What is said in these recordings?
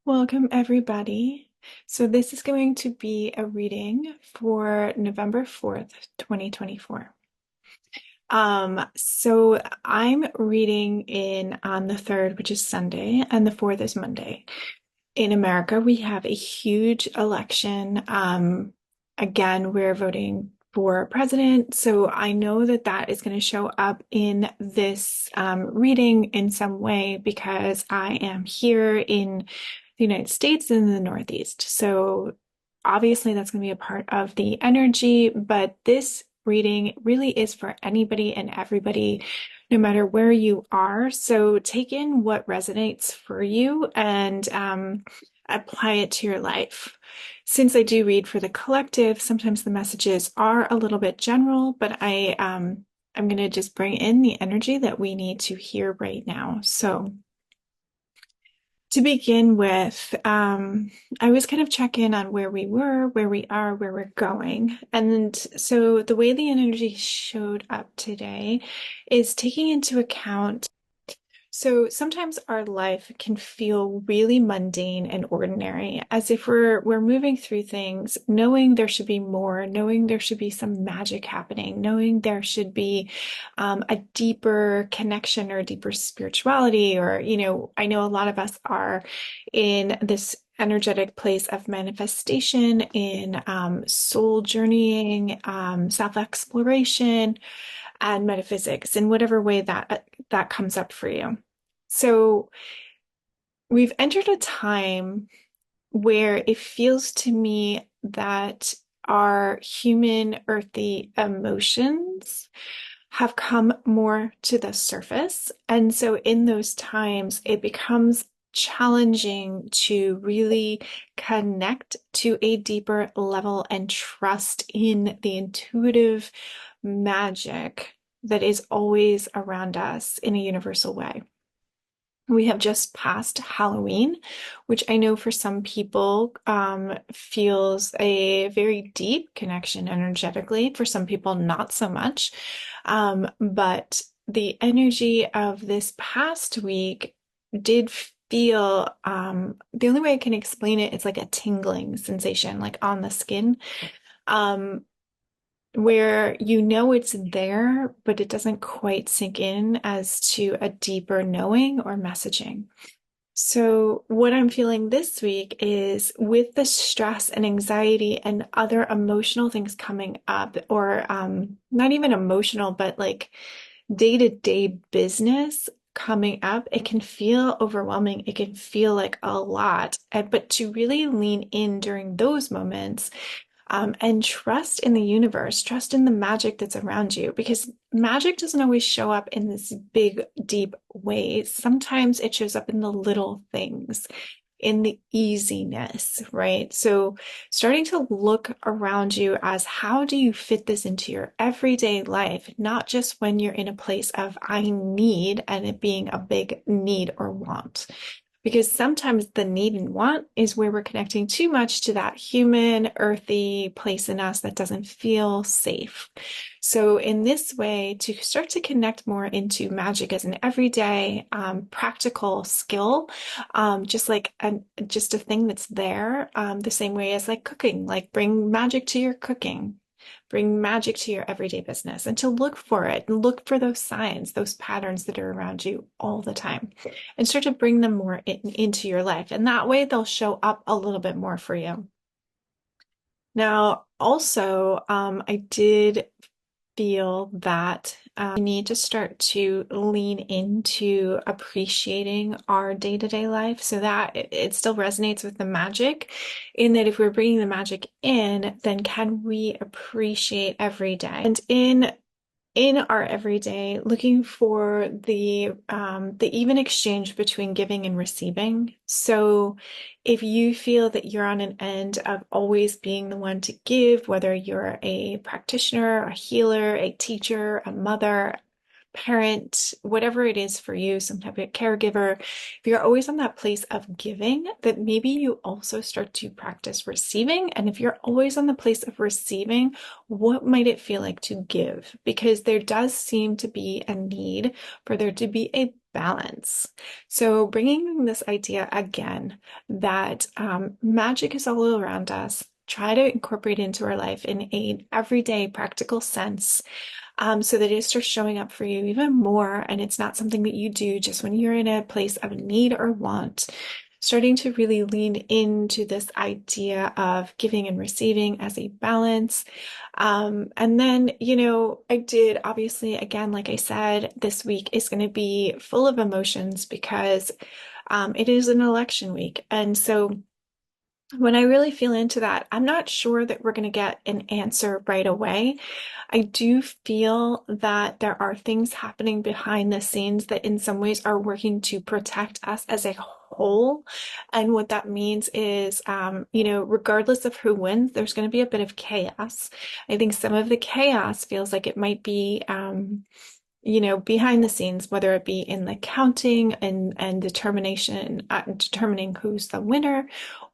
Welcome, everybody. So, this is going to be a reading for November 4th, 2024. So I'm reading in on the 3rd, which is Sunday, and the 4th is Monday. In America, we have a huge election. Again, we're voting for president. So I know that that is going to show up in this reading in some way because I am here in the United States in the Northeast. So obviously that's going to be a part of the energy, but this reading really is for anybody and everybody, no matter where you are. So take in what resonates for you and apply it to your life. Since I do read for the collective, sometimes the messages are a little bit general, but I'm going to just bring in the energy that we need to hear right now. So to begin with, I was kind of check in on where we were, where we are, where we're going. And so the way the energy showed up today is taking into account. So sometimes our life can feel really mundane and ordinary, as if we're moving through things, knowing there should be more, knowing there should be some magic happening, knowing there should be a deeper connection or deeper spirituality, or I know a lot of us are in this energetic place of manifestation, in soul journeying, self-exploration and metaphysics in whatever way that comes up for you. So we've entered a time where it feels to me that our human earthy emotions have come more to the surface. And so in those times, it becomes challenging to really connect to a deeper level and trust in the intuitive magic that is always around us in a universal way. We have just passed Halloween, which I know for some people feels a very deep connection energetically. For some people, not so much. But the energy of this past week did feel, the only way I can explain it, it's like a tingling sensation, like on the skin. Um, where you know it's there, but it doesn't quite sink in as to a deeper knowing or messaging. So, what I'm feeling this week is with the stress and anxiety and other emotional things coming up, or not even emotional, but like day-to-day business coming up, it can feel overwhelming. It can feel like a lot. But to really lean in during those moments and trust in the universe, trust in the magic that's around you, because magic doesn't always show up in this big, deep ways. Sometimes it shows up in the little things, in the easiness, right? So starting to look around you as how do you fit this into your everyday life, not just when you're in a place of I need and it being a big need or want. Because sometimes the need and want is where we're connecting too much to that human, earthy place in us that doesn't feel safe. So, in this way, to start to connect more into magic as an everyday, practical skill, just like just a thing that's there, the same way as like cooking, like bring magic to your cooking. Bring magic to your everyday business and to look for it and look for those signs, those patterns that are around you all the time and start to bring them more into your life. And that way they'll show up a little bit more for you. Now, also, I did feel that we need to start to lean into appreciating our day-to-day life so that it still resonates with the magic, in that if we're bringing the magic in, then can we appreciate every day? And in our everyday, looking for the even exchange between giving and receiving. So if you feel that you're on an end of always being the one to give, whether you're a practitioner, a healer, a teacher, a mother, parent, whatever it is for you, some type of caregiver, if you're always on that place of giving, that maybe you also start to practice receiving. And if you're always on the place of receiving, what might it feel like to give? Because there does seem to be a need for there to be a balance. So bringing this idea again that magic is all around us. Try to incorporate into our life in a everyday practical sense, so that it starts showing up for you even more. And it's not something that you do just when you're in a place of need or want. Starting to really lean into this idea of giving and receiving as a balance. And then, I did obviously, again, like I said, this week is going to be full of emotions because it is an election week. And so when I really feel into that, I'm not sure that we're going to get an answer right away. I do feel that there are things happening behind the scenes that in some ways are working to protect us as a whole. And what that means is, regardless of who wins, there's going to be a bit of chaos. I think some of the chaos feels like it might be, behind the scenes, whether it be in the counting and determining who's the winner,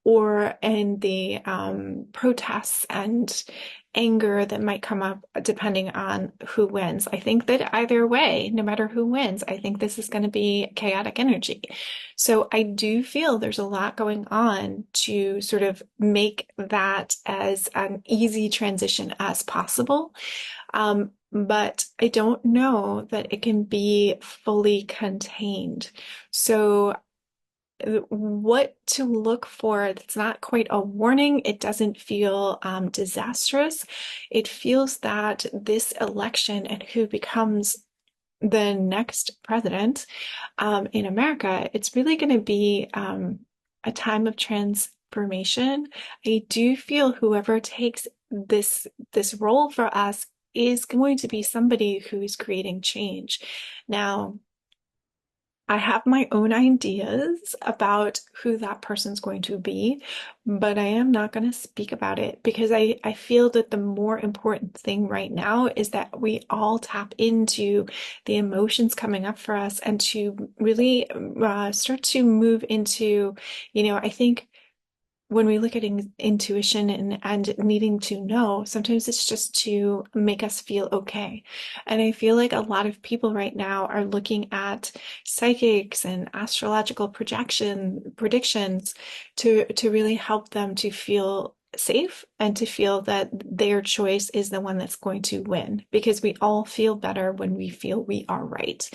or in the protests and anger that might come up depending on who wins. I think that either way, no matter who wins, I think this is going to be chaotic energy. So I do feel there's a lot going on to sort of make that as an easy transition as possible. But I don't know that it can be fully contained. So what to look for that's not quite a warning. It doesn't feel disastrous. It feels that this election and who becomes the next president in America, it's really going to be a time of transformation. I do feel whoever takes this role for us is going to be somebody who is creating change. Now, I have my own ideas about who that person's going to be, but I am not going to speak about it because I feel that the more important thing right now is that we all tap into the emotions coming up for us and to really start to move into, I think when we look at intuition and needing to know, sometimes it's just to make us feel okay. And I feel like a lot of people right now are looking at psychics and astrological predictions to really help them to feel safe and to feel that their choice is the one that's going to win, because we all feel better when we feel we are right.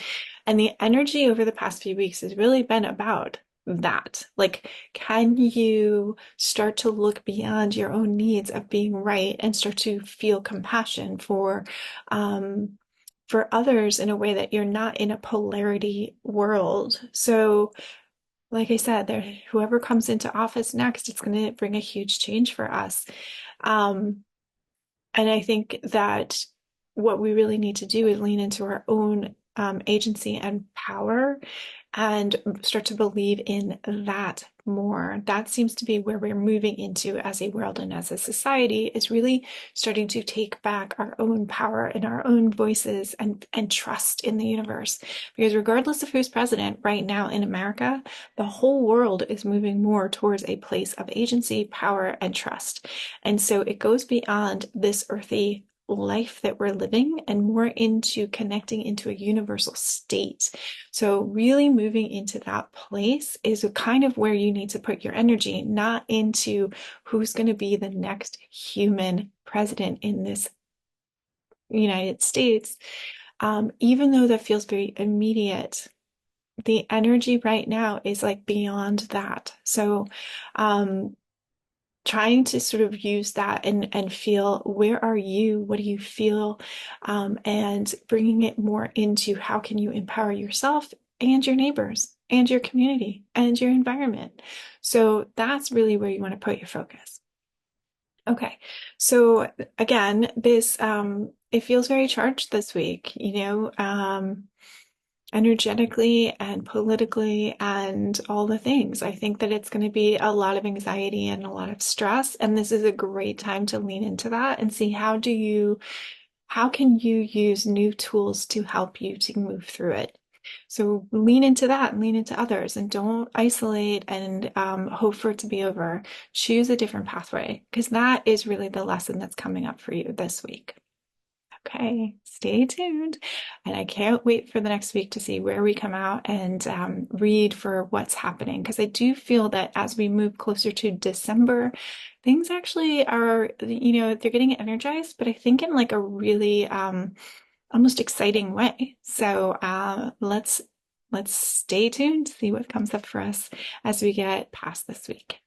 And the energy over the past few weeks has really been about that. Like, can you start to look beyond your own needs of being right and start to feel compassion for others in a way that you're not in a polarity world? So, like I said, whoever comes into office next, it's going to bring a huge change for us. Um, and I think that what we really need to do is lean into our own agency and power and start to believe in that more. That seems to be where we're moving into as a world and as a society, is really starting to take back our own power and our own voices and trust in the universe. Because regardless of who's president right now in America, the whole world is moving more towards a place of agency, power, and trust. And so it goes beyond this earthy life that we're living and more into connecting into a universal state. So really moving into that place is kind of where you need to put your energy, not into who's going to be the next human president in this United States. Even though that feels very immediate, the energy right now is like beyond that. So, trying to sort of use that and feel, where are you? What do you feel? And bringing it more into how can you empower yourself and your neighbors and your community and your environment. So that's really where you want to put your focus. Okay, so again, this it feels very charged this week, energetically and politically and all the things. I think that it's going to be a lot of anxiety and a lot of stress, and this is a great time to lean into that and see how can you use new tools to help you to move through it. So lean into that and lean into others, and don't isolate and hope for it to be over. Choose a different pathway, because that is really the lesson that's coming up for you this week. Okay, stay tuned. And I can't wait for the next week to see where we come out and read for what's happening. Because I do feel that as we move closer to December, things actually are, they're getting energized, but I think in like a really almost exciting way. So let's stay tuned, see what comes up for us as we get past this week.